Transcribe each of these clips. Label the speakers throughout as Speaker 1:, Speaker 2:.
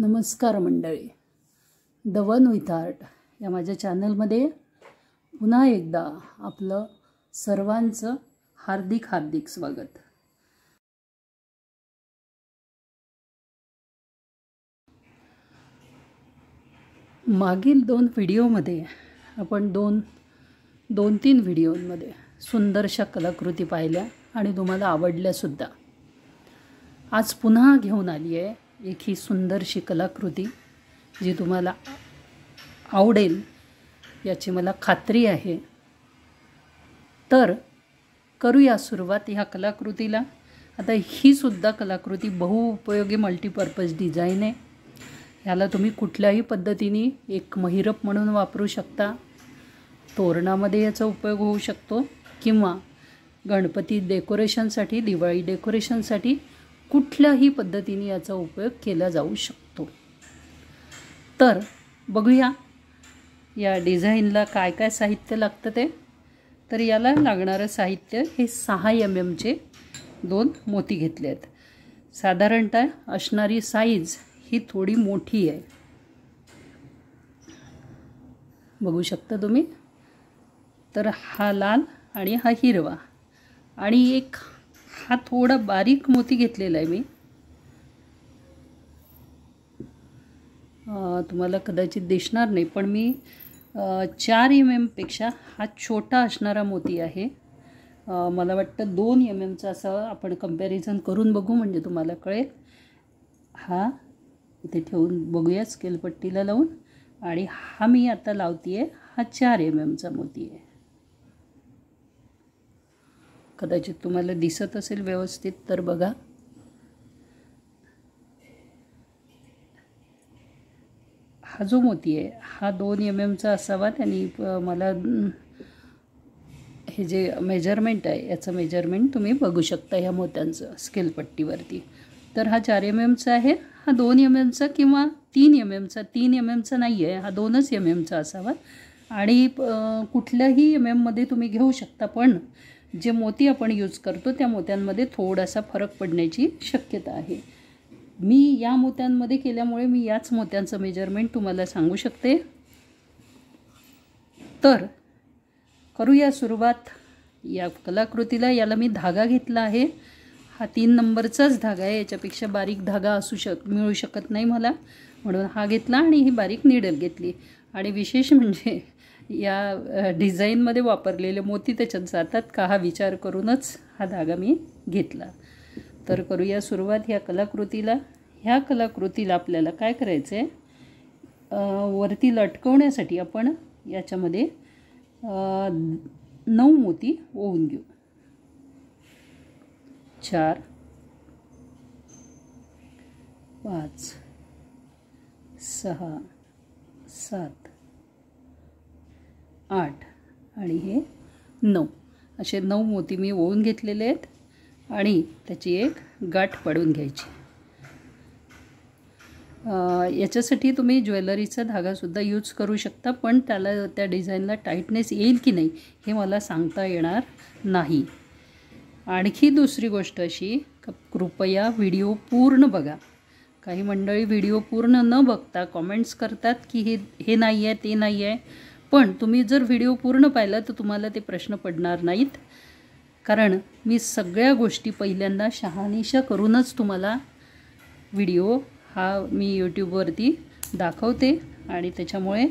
Speaker 1: नमस्कार मंडळी, the one with art या माझ्या चॅनलमध्ये पुन्हा एकदा आपलं सर्वांचं हार्दिक स्वागत। मागील दोन व्हिडिओमध्ये आपण दोन तीन व्हिडिओमध्ये सुंदरशा कलाकृती पाहिल्या आणि तुम्हाला आवडल्या सुद्धा। आज पुन्हा घेऊन आली आहे एक ही सुंदरशी कलाकृती जी तुम्हाला आवडेल याची मला खात्री आहे। तर करूया सुरुवात ह्या कलाकृतीला। आता ही सुद्धा कलाकृती बहुउपयोगी मल्टीपर्पज डिझाईन आहे। याला तुम्ही कुठल्याही पद्धतीने एक महिरप म्हणून वापरू शकता, तोरणामध्ये याचा उपयोग होऊ शकतो किंवा गणपती डेकोरेशनसाठी, दिवाळी डेकोरेशनसाठी कुठल्याही पद्धतीने याचा उपयोग केला जाऊ शकतो। तर बघूया या डिझाईनला काय काय साहित्य लागतं ते। तर याला लागणारं साहित्य हे 6 mm चे 2 मोती घेतले आहेत। साधारणतः असणारी साईज ही थोडी मोठी आहे, बघू शकता तुम्ही। तर हा लाल आणि हा हिरवा आणि एक हा थोडा बारीक मोती घेतलेला आहे मी। तुम्हाला कदाचित दिसणार नाही पण मी 4 mm पेक्षा हा छोटा असणारा मोती आहे। मला वाटतं 2 mm चा असं आपण कंपॅरिझन करून बघू म्हणजे तुम्हाला कळेल। हा इथे ठेवून बघूया स्केलपट्टीला लावून, आणि हा मी आता लावतीये हा 4 mm चा मोती आहे। कदाचित तुम्हाला दिसत असेल व्यवस्थित तर बघा। हा जो मोती आहे हा 2 mm चा असावा। त्यांनी मला हे जे मेजरमेंट आहे याचं मेजरमेंट तुम्ही बघू शकता ह्या मोत्यांचं स्केलपट्टीवरती। तर हा 4 mm चा आहे, हा 2 mm चा किंवा 3 mm चा। 3 mm चा नाही आहे, हा 2च mm चा असावा। आणि कुठल्याही mm मध्ये तुम्ही घेऊ शकता, पण जे मोती आपण यूज करतो त्या मोत्यांमध्ये थोडासा फरक पडण्याची शक्यता आहे। मी या मोत्यांमध्ये केल्यामुळे मी याच मोत्यांचं मेजरमेंट तुम्हाला सांगू शकते। तर करूया सुरुवात या कलाकृतीला। याला मी धागा घेतला आहे, हा 3 नंबरचाच धागा आहे, याच्यापेक्षा बारीक धागा मिळू शकत नाही मला, म्हणून हा घेतला आणि ही बारीक नीडल घेतली। आणि विशेष म्हणजे या डिझाईनमध्ये वापरलेले मोती त्याच्यात जातात का हा विचार करूनच हा धागा मी घेतला। तर करूया सुरुवात ह्या कलाकृतीला। ह्या कलाकृतीला आपल्याला काय करायचं आहे, वरती लटकवण्यासाठी आपण याच्यामध्ये 9 मोती ओवून घेऊ। 4 5 6 7 8 आणि हे 9 असे 9 मोती मी ओवून घेतलेले आहेत आणि त्याची एक गाठ पाडून घ्यायची। याच्यासाठी तुम्ही ज्वेलरीचा धागासुद्धा यूज करू शकता, पण त्या डिझाईनला टाईटनेस येईल की नाही हे मला सांगता येणार नाही। आणखी दुसरी गोष्ट अशी, कृपया व्हिडिओ पूर्ण बघा। काही मंडळी व्हिडिओ पूर्ण न बघता कॉमेंट्स करतात की हे नाही आहे ते नाही आहे, पण तुम्ही जर व्हिडिओ पूर्ण पाहिला तर तुम्हाला ते प्रश्न पडणार नाहीत। कारण मी सगळ्या गोष्टी पहिल्यांदा शहानिशा करूनच तुम्हाला व्हिडिओ हा मी यूट्यूबवरती दाखवते, आणि त्याच्यामुळे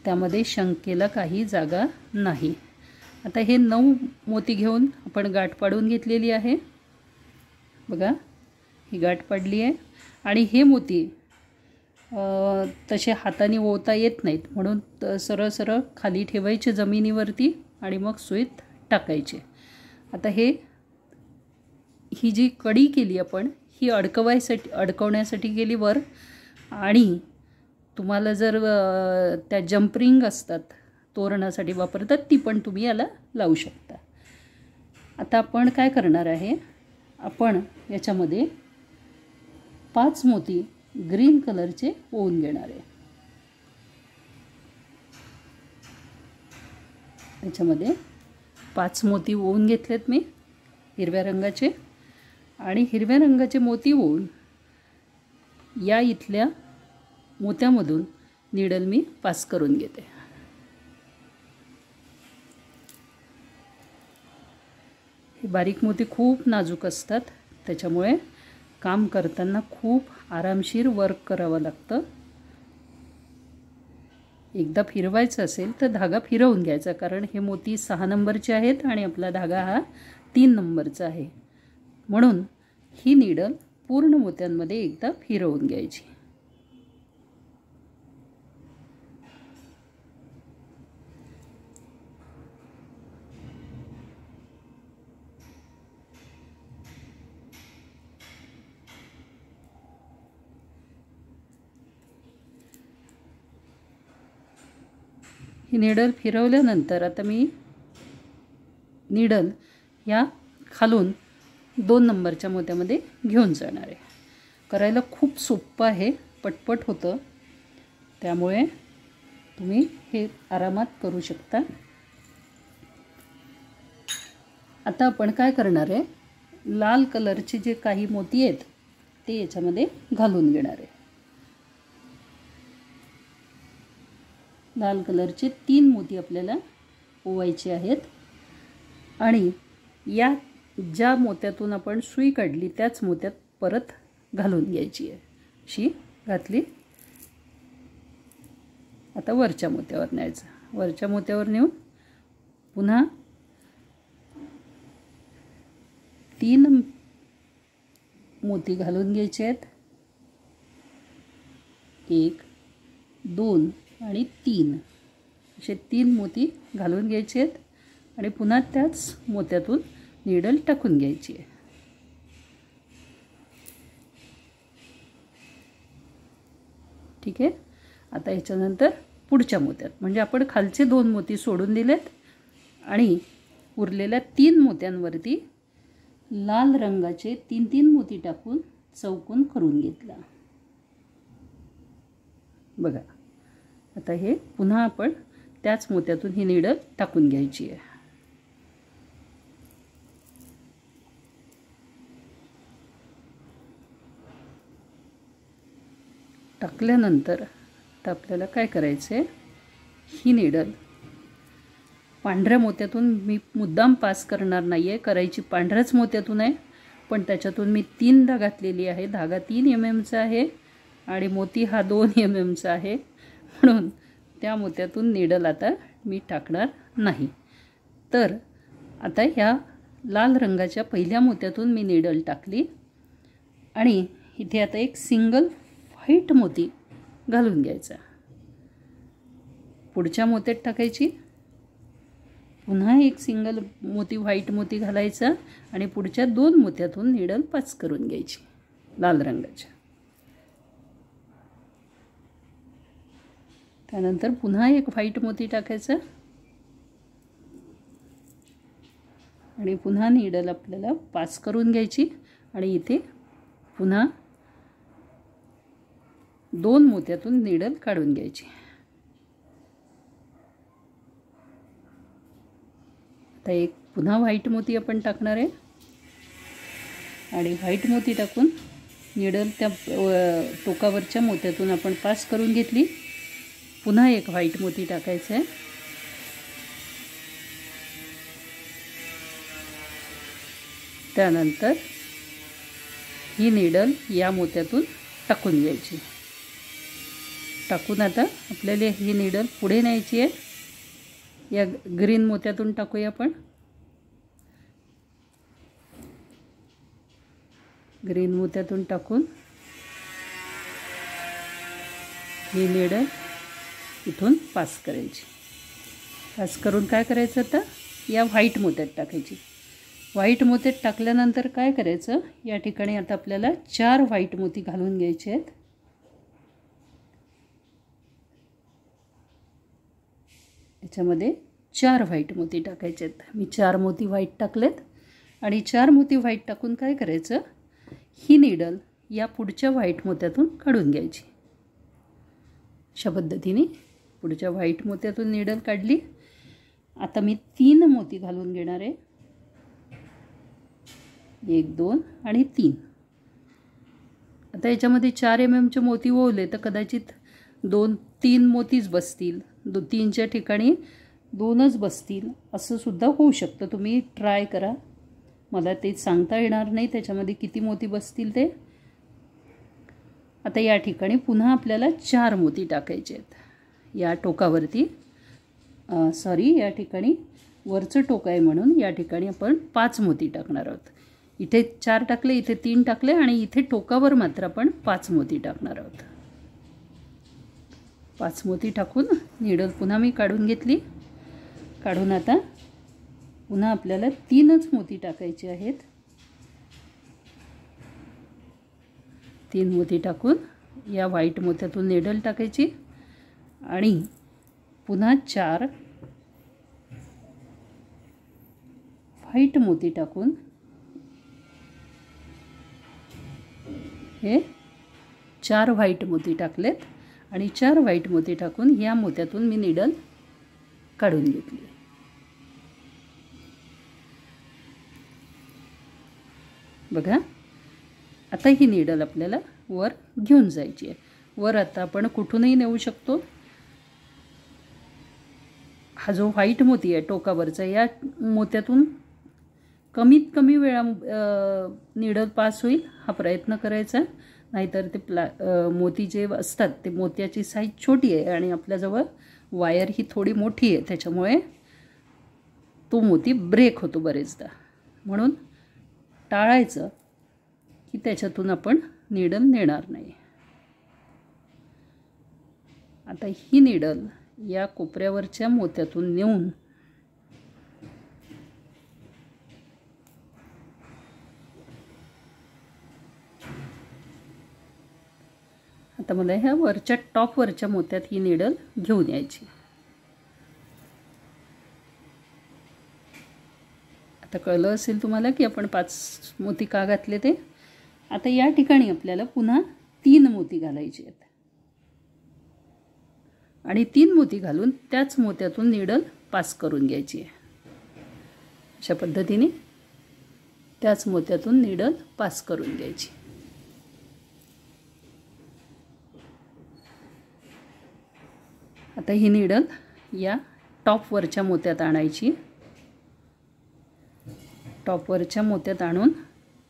Speaker 1: त्यामध्ये शंकेला काही जागा नाही। आता हे 9 मोती घेऊन आपण गाठ पाडून घेतलेली आहे, बघा ही गाठ पडली आहे। आणि हे मोती तसे हाताने ओवता येत नाहीत, म्हणून सरळ सरळ खाली ठेवायचे जमिनीवरती आणि मग सुईत टाकायचे। आता ही जी कडी केली आपण ही अडकवण्यासाठी केली वर, आणि तुम्हाला जर त्या जंपरिंग असतात तोरणासाठी वापरतात ती पण तुम्ही याला लावू शकता। आता आपण काय करणार आहे, आपण याच्यामध्ये 5 मोती ग्रीन कलरचे ओवून घेणार आहे। याच्यामध्ये 5 मोती ओवून घेतलेत मी हिरव्या रंगाचे, आणि हिरव्या रंगाचे मोती ओवून या इथल्या मोत्यामधून नीडल मी पास करून घेते. हे बारीक मोती खूप नाजूक असतात, त्याच्यामुळे काम करताना खूप आरामशीर वर्क करावं लागतं. एकदा फिरवायचं असेल तर धागा फिरवून घ्यायचा, कारण हे मोती 6 नंबरचे आहेत आणि आपला धागा हा 3 नंबरचा आहे. म्हणून ही नीडल पूर्ण मोत्यांमध्ये एकदा फिरवून घ्यायची. ही नीडल फिरवल्यानंतर आता मी नीडल या खालून 2 नंबरच्या मोत्यामध्ये घेऊन जाणार आहे. करायला खूप सोपं आहे, पटपट होतं, त्यामुळे तुम्ही हे आरामात करू शकता. आता आपण काय करणार आहे, लाल कलरचे जे काही मोती आहेत ते याच्यामध्ये घालून घेणार आहे. लाल कलरचे 3 मोती आपल्याला ओवायचे आहेत आणि या ज्या मोत्यातून आपण सुई काढली त्याच मोत्यात परत घालून घ्यायची आहे. अशी घातली. आता वरच्या मोत्यावर न्यायचं. वरच्या मोत्यावर नेऊन पुन्हा 3 मोती घालून घ्यायचे आहेत. 1, 2 आणि 3 असे 3 मोती घालून घ्यायचे आहेत आणि पुन्हा त्याच मोत्यातून नीडल टाकून घ्यायची आहे. ठीक आहे. आता याच्यानंतर पुढच्या मोत्यात, म्हणजे आपण खालचे 2 मोती सोडून दिलेत आणि उरलेल्या 3 मोत्यांवरती लाल रंगाचे 3-3 मोती टाकून चौकोन करून घेतला. बघा, आता हे पुन्हा आपण त्याच मोत्यातून ही नीडल टाकून घ्यायची आहे. टाकल्यानंतर आता आपल्याला काय करायचं आहे, ही नीडल पांढऱ्या मोत्यातून मी मुद्दाम पास करणार नाही आहे, करायची पांढऱ्याच मोत्यातून आहे, पण त्याच्यातून मी 3दा घातलेली आहे. धागा 3 mmचा आहे आणि मोती हा 2 mmचा आहे, म्हणून त्या मोत्यातून नीडल आता मी टाकणार नाही. तर आता ह्या लाल रंगाच्या पहिल्या मोत्यातून मी नीडल टाकली आणि इथे आता एक सिंगल व्हाईट मोती घालून घ्यायचा. पुढच्या मोत्यात टाकायची, पुन्हा एक सिंगल मोती व्हाईट मोती घालायचा आणि पुढच्या 2 मोत्यातून नीडल पास करून घ्यायची लाल रंगाच्या. त्यानंतर पुन्हा एक व्हाईट मोती टाकायचा आणि पुन्हा नीडल आपल्याला पास करून घ्यायची आणि इथे पुन्हा 2 मोत्यातून नीडल काढून घ्यायची. आता एक पुन्हा व्हाईट मोती आपण टाकणार आहे आणि व्हाईट मोती टाकून नीडल त्या टोकावरच्या मोत्यातून आपण पास करून घेतली. पुन्हा एक व्हाईट मोती टाकायचं आहे. त्यानंतर ही नीडल या मोत्यातून टाकून घ्यायची. टाकून आता आपल्याला ही नीडल पुढे न्यायची आहे. या ग्रीन मोत्यातून टाकूया आपण. ग्रीन मोत्यातून टाकून ही नीडल इथून पास करायची. पास करून काय करायचं, आता या व्हाईट मोत्यात टाकायची. व्हाईट मोत्यात टाकल्यानंतर काय करायचं, या ठिकाणी आता आपल्याला 4 व्हाईट मोती घालून घ्यायचे आहेत. याच्यामध्ये 4 व्हाईट मोती टाकायचे आहेत. मी 4 मोती व्हाईट टाकलेत आणि 4 मोती व्हाईट टाकून काय करायचं, ही नीडल या पुढच्या व्हाईट मोत्यातून काढून घ्यायची. अशा पद्धतीने पुढच्या व्हाईट मोत्यातून नीडल काढली. आता मी 3 मोती घालून घेणार आहे. 1, 2 आणि 3. आता याच्यामध्ये 4 mm चे मोती ओवले तर कदाचित 2-3 मोतीच बसतील, 3च्या ठिकाणी 2च बसतील, असं सुद्धा होऊ शकतं. तुम्ही ट्राय करा, मला ते सांगता येणार नाही त्याच्यामध्ये किती मोती बसतील ते. आता या ठिकाणी पुन्हा आपल्याला 4 मोती टाकायचे आहेत या टोकावरती. या ठिकाणी वरचं टोक आहे म्हणून या ठिकाणी आपण 5 मोती टाकणार आहोत. इथे 4 टाकले, इथे 3 टाकले आणि इथे टोकावर मात्र आपण 5 मोती टाकणार आहोत. 5 मोती टाकून नीडल पुन्हा मी काढून घेतली. काढून आता पुन्हा आपल्याला 3च मोती टाकायचे आहेत. 3 मोती टाकून या व्हाईट मोत्यातून नीडल टाकायची आणि पुन्हा 4 व्हाईट मोती टाकून हे 4 व्हाईट मोती टाकलेत आणि 4 व्हाईट मोती टाकून या मोत्यातून मी नीडल काढून घेतली. बघा, आता ही नीडल आपल्याला वर घेऊन जायची आहे. वर आता आपण कुठूनही नेऊ शकतो. हा जो व्हाईट मोती आहे टोकावरचा, या मोत्यातून कमीत कमी वेळा नीडल पास होईल हा प्रयत्न करायचा. नाहीतर ते मोती जे असतात ते मोत्याची साईज छोटी आहे आणि आपल्याजवळ वायर ही थोडी मोठी आहे, त्याच्यामुळे तो मोती ब्रेक होतो बरेचदा. म्हणून टाळायचं की त्याच्यातून आपण नीडल नेणार नाही. आता ही नीडल या कोपऱ्यावरच्या मोत्यातून नेऊन आता मला ह्या वरच्या टॉपवरच्या मोत्यात ही नीडल घेऊन यायची. आता कळलं असेल तुम्हाला की आपण 5 मोती का घातले ते. आता या ठिकाणी आपल्याला पुन्हा 3 मोती घालायचे आहेत आणि 3 मोती घालून त्याच मोत्यातून नीडल पास करून घ्यायची आहे. अशा पद्धतीने त्याच मोत्यातून नीडल पास करून घ्यायची. आता ही नीडल या टॉपवरच्या मोत्यात आणायची. टॉपवरच्या मोत्यात आणून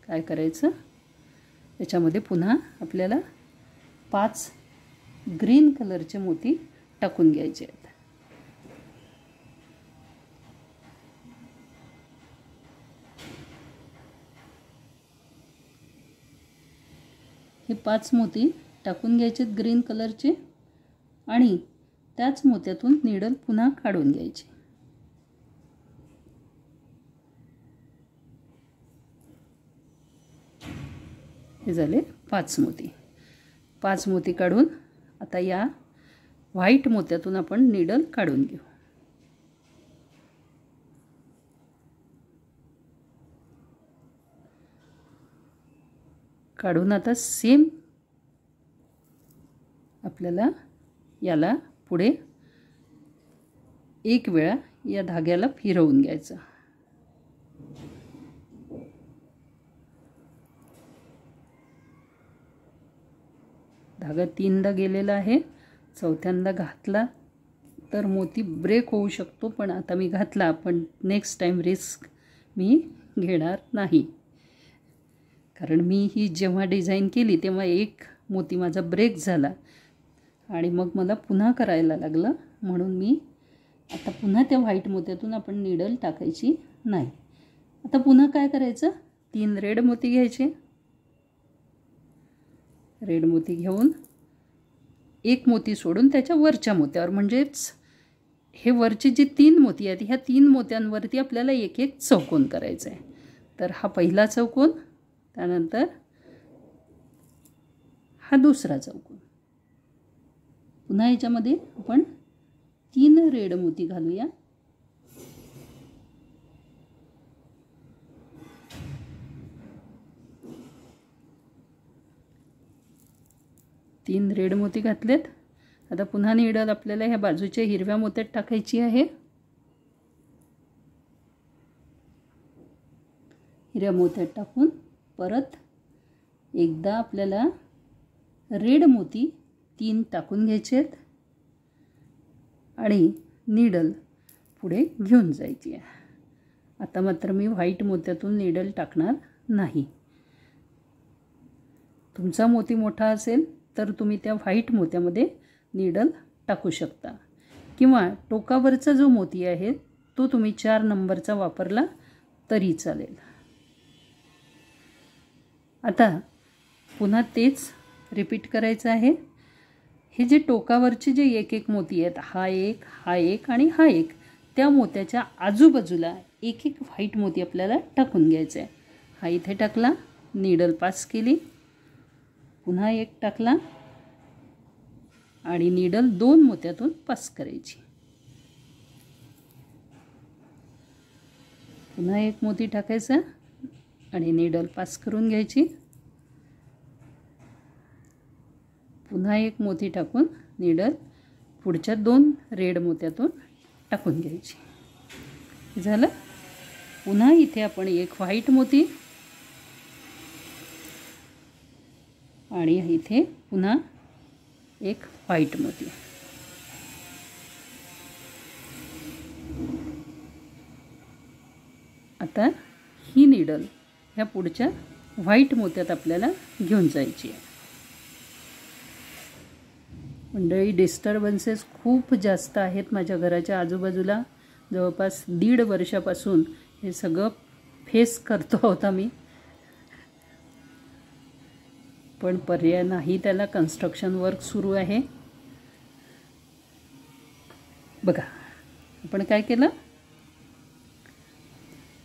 Speaker 1: काय करायचं, त्याच्यामध्ये पुन्हा आपल्याला 5 ग्रीन कलरचे मोती टाकून घ्यायचे आहेत. हे 5 मोती टाकून घ्यायचे ग्रीन कलरचे आणि त्याच मोत्यातून नीडल पुन्हा काढून घ्यायची. हे झाले 5 मोती. 5 मोती काढून आता या व्हाईट मोत्यातून आपण नीडल काढून घेऊ. काढून आता सेम आपल्याला याला पुढे एक वेळा या धाग्याला फिरवून घ्यायचं. धागा 3दा गेलेला आहे. 4थ्यांदा घातला तर मोती ब्रेक होऊ शकतो, पण आता मी घातला, पण नेक्स्ट टाइम रिस्क मी घेणार नाही. कारण मी ही जेव्हा डिझाईन केली तेव्हा एक मोती माझा ब्रेक झाला आणि मग मला पुन्हा करायला लागलं. म्हणून मी आता पुन्हा त्या व्हाईट मोत्यातून आपण नीडल टाकायची नाही. आता पुन्हा काय करायचं, 3 रेड मोती घ्यायचे. रेड मोती घेऊन एक मोती सोडून त्याच्या वरच्या मोत्यावर, म्हणजेच हे वरचे जे 3 मोती आहेत ह्या 3 मोत्यांवरती आपल्याला एक एक चौकोन करायचा आहे. तर हा पहिला चौकोन, त्यानंतर हा दुसरा चौकोन. पुन्हा याच्यामध्ये आपण 3 रेड मोती घालूया. तीन रेड मोती घातलेत. आता पुन्हा नीडल आपल्याला ह्या बाजूच्या हिरव्या मोत्यात टाकायची आहे. हिरव्या मोत्यात टाकून परत एकदा आपल्याला रेड मोती 3 टाकून घ्यायचे आहेत आणि नीडल पुढे घेऊन जायची आहे. आता मात्र मी व्हाईट मोत्यातून नीडल टाकणार नाही. तुमचा मोती मोठा असेल तर तुम्ही त्या व्हाईट मोत्यामध्ये नीडल टाकू शकता किंवा टोकावरचा जो मोती आहे तो तुम्ही 4 नंबरचा वापरला तरी चालेल. आता पुन्हा तेच रिपीट करायचं आहे. हे जे टोकावरचे जे एक एक मोती आहेत, हा एक आणि हा एक, त्या मोत्याच्या आजूबाजूला एक एक व्हाईट मोती आपल्याला टाकून घ्यायचा आहे. हा इथे टाकला, नीडल पास केली, पुन्हा एक टाकला आणि नीडल 2 मोत्यातून पास करायची. पुन्हा एक मोती टाकायचा आणि नीडल पास करून घ्यायची. पुन्हा एक मोती टाकून नीडल पुढच्या 2 रेड मोत्यातून टाकून घ्यायची. झालं. पुन्हा इथे आपण एक व्हाईट मोती आणि इथे पुन्हा एक व्हाईट मोती. आता ही नीडल ह्या पुढच्या व्हाईट मोत्यात आपल्याला घेऊन जायची आहे. मंडळी, डिस्टर्बन्सेस खूप जास्त आहेत माझ्या घराच्या आजूबाजूला. जवळपास 1.5 वर्षापासून हे सगळं फेस करतो होता मी, पण पर्याय नाही त्याला. कन्स्ट्रक्शन वर्क सुरू आहे. बघा, आपण काय केलं,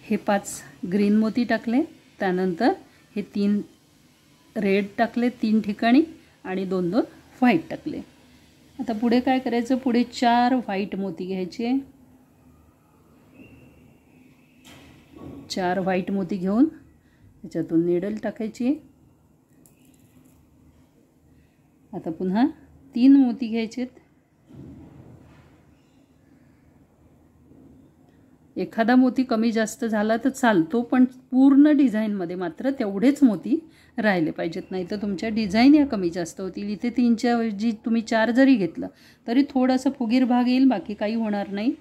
Speaker 1: हे 5 ग्रीन मोती टाकले, त्यानंतर हे 3 रेड टाकले 3 ठिकाणी आणि 2 व्हाईट टाकले. आता पुढे काय करायचं, पुढे 4 व्हाईट मोती घ्यायचे. 4 व्हाईट मोती घेऊन त्याच्यातून नीडल टाकायची. आता पुन्हा 3 मोती घ्यायचेत. एखादा मोती कमी जास्त झाला तर चालतो, पण पूर्ण डिझाईनमध्ये मात्र तेवढेच मोती राहिले पाहिजेत, नाही तर तुमच्या डिझाईन या कमी जास्त होतील. इथे 3च्या ऐवजी तुम्ही 4 जरी घेतलं तरी थोडासा फुगीर भाग येईल, बाकी काही होणार नाही.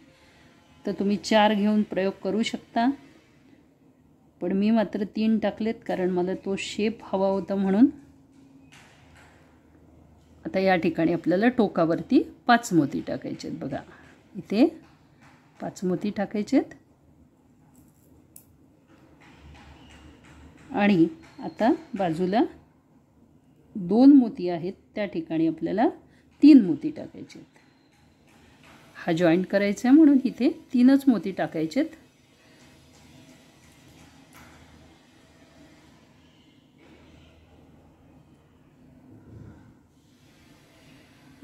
Speaker 1: तर तुम्ही 4 घेऊन प्रयोग करू शकता, पण मी मात्र 3 टाकलेत कारण मला तो शेप हवा होता म्हणून. आता या ठिकाणी आपल्याला टोकावरती 5 मोती टाकायचे आहेत. बघा, इथे 5 मोती टाकायचे आहेत. आणि आता बाजूला 2 मोती आहेत, त्या ठिकाणी आपल्याला 3 मोती टाकायचे आहेत. हा जॉईंट करायचा आहे म्हणून इथे 3च मोती टाकायचे आहेत.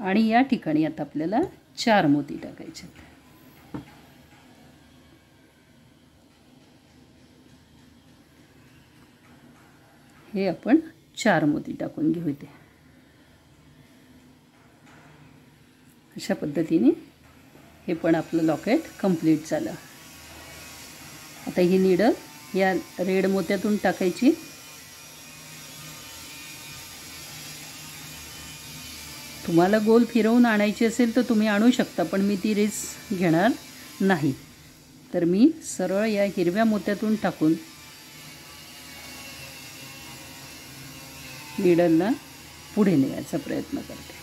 Speaker 1: आणि या ठिकाणी आता आपल्याला 4 मोती टाकायचे आहेत. हे आपण 4 मोती टाकून घेऊ इथे. अशा पद्धतीने हे पण आपलं लॉकेट कंप्लीट झालं. आता ही नीडल या रेड मोत्यातून टाकायची. तुम्हाला गोल फिरवून आणायची असेल तर तुम्ही आणू शकता, पण मी ती रिस्क घेणार नाही. तर मी सरळ या हिरव्या मोत्यातून टाकून नीडलला पुढे नेण्याचा प्रयत्न करते.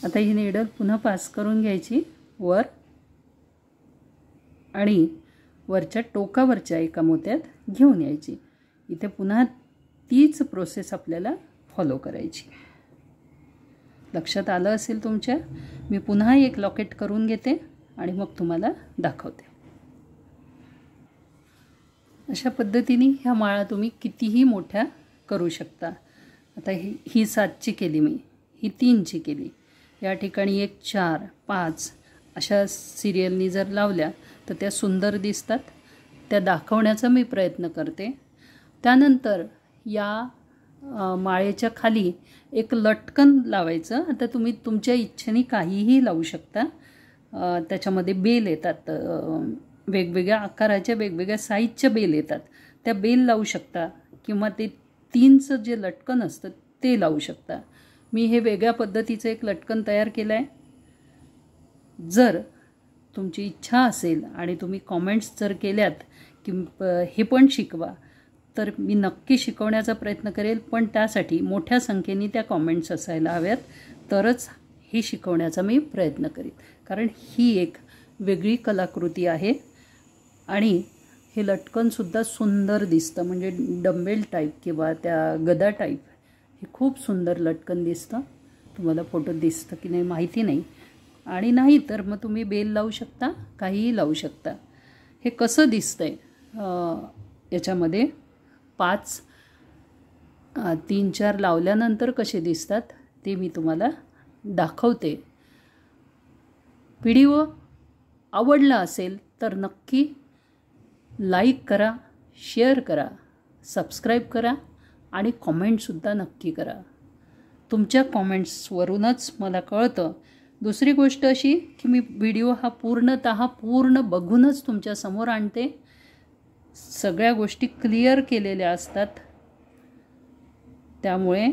Speaker 1: आता ही नीडल पुन्हा पास करून घ्यायची वर आणि वरच्या टोकावरच्या एका मोत्यात घेऊन यायची. इथे पुन्हा तीच प्रोसेस आपल्याला फॉलो करायची. लक्षात आलं असेल तुमच्या. मी पुन्हा एक लॉकेट करून घेते आणि मग तुम्हाला दाखवते. अशा पद्धतीने ह्या माळा तुम्ही कितीही मोठ्या करू शकता. आता ही 7ची केली मी, ही 3ची केली. या ठिकाणी एक 4, 5 अशा सिरियलनी जर लावल्या तर त्या सुंदर दिसतात. त्या दाखवण्याचा मी प्रयत्न करते. त्यानंतर या माळेच्या खाली एक लटकन लावायचं. आता तुम्ही तुमच्या इच्छेने काहीही लावू शकता. त्याच्यामध्ये बेल येतात, वेगवेगळ्या आकाराच्या वेगवेगळ्या साईजच्या बेल येतात. त्या बेल लावू शकता किंवा ते 3चं जे लटकन असतं ते लावू शकता. मी हे वेगळ्या पद्धतीचं एक लटकन तयार केलं आहे. जर तुमची इच्छा असेल आणि तुम्ही कॉमेंट्स जर केल्यात की हे पण शिकवा, तर मी नक्की शिकवण्याचा प्रयत्न करेल. पण त्यासाठी मोठ्या संख्येने त्या कॉमेंट्स असायला हव्यात, तरच हे शिकवण्याचा मी प्रयत्न करेन. कारण ही एक वेगळी कलाकृती आहे आणि हे लटकनसुद्धा सुंदर दिसतं. म्हणजे डंबेल टाईप किंवा त्या गदा टाईप हे खूप सुंदर लटकन दिसतं. तुम्हाला फोटोत दिसतं की नाही माहिती नाही. आणि नाही तर मग तुम्ही बेल लावू शकता, काहीही लावू शकता. हे कसं दिसतंय याच्यामध्ये 5 3-4 लावल्यानंतर कसे दिसतात ते मी तुम्हाला दाखवते. व्हिडिओ आवडला असेल तर नक्की लाईक करा, शेअर करा, सबस्क्राईब करा आणि कॉमेंटसुद्धा नक्की करा. तुमच्या कॉमेंट्सवरूनच मला कळतं. दुसरी गोष्ट अशी की मी व्हिडिओ हा पूर्ण बघूनच तुमच्यासमोर आणते. सगळ्या गोष्टी क्लिअर केलेल्या असतात. त्यामुळे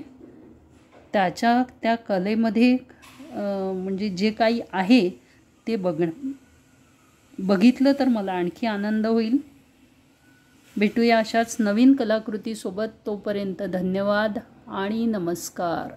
Speaker 1: त्या कलेमध्ये म्हणजे जे काही आहे ते बघितलं तर मला आणखी आनंद होईल. भेटूया अशाच नवीन कलाकृतीसोबत. तोपर्यंत धन्यवाद आणि नमस्कार.